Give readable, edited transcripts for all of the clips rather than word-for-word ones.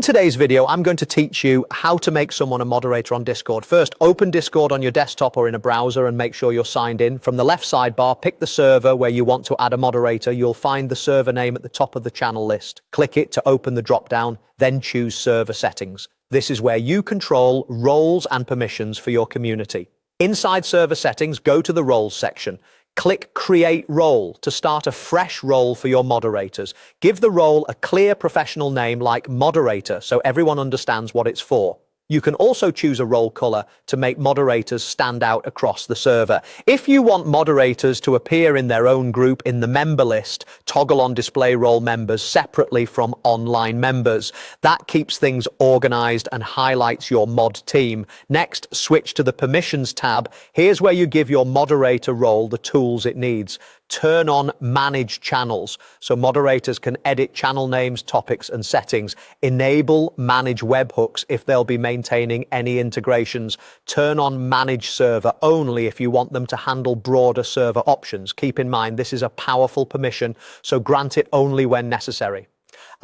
today's video, I'm going to teach you how to make someone a moderator on Discord. First, open Discord on your desktop or in a browser and make sure you're signed in. From the left sidebar, pick the server where you want to add a moderator. You'll find the server name at the top of the channel list. Click it to open the drop-down, then choose Server Settings. This is where you control roles and permissions for your community. Inside Server Settings, go to the Roles section. Click Create Role to start a fresh role for your moderators. Give the role a clear professional name like Moderator so everyone understands what it's for. You can also choose a role color to make moderators stand out across the server. If you want moderators to appear in their own group in the member list, toggle on display role members separately from online members. That keeps things organized and highlights your mod team. Next, switch to the Permissions tab. Here's where you give your moderator role the tools it needs. Turn on Manage Channels so moderators can edit channel names, topics, and settings. Enable Manage Webhooks if they'll be maintaining any integrations. Turn on Manage Server only if you want them to handle broader server options. Keep in mind, this is a powerful permission, so grant it only when necessary.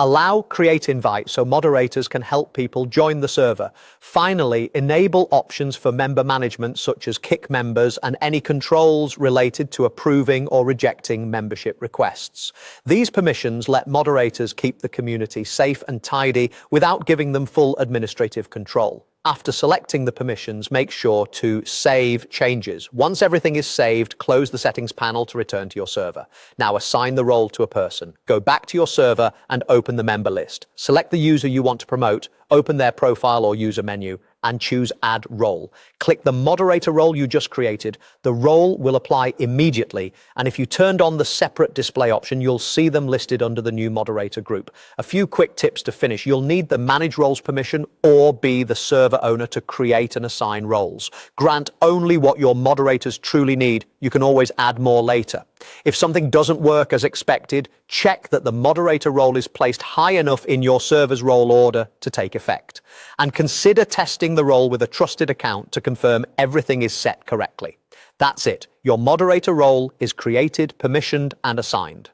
Allow Create Invite so moderators can help people join the server. Finally, enable options for member management such as kick members and any controls related to approving or rejecting membership requests. These permissions let moderators keep the community safe and tidy without giving them full administrative control. After selecting the permissions, make sure to save changes. Once everything is saved, close the settings panel to return to your server. Now assign the role to a person. Go back to your server and open the member list. Select the user you want to promote, open their profile or user menu, and choose Add Role. Click the moderator role you just created. The role will apply immediately, and if you turned on the separate display option, you'll see them listed under the new moderator group. A few quick tips to finish. You'll need the Manage Roles permission or be the server owner to create and assign roles. Grant only what your moderators truly need. You can always add more later. If something doesn't work as expected, check that the moderator role is placed high enough in your server's role order to take effect. And consider testing the role with a trusted account to confirm everything is set correctly. That's it. Your moderator role is created, permissioned, and assigned.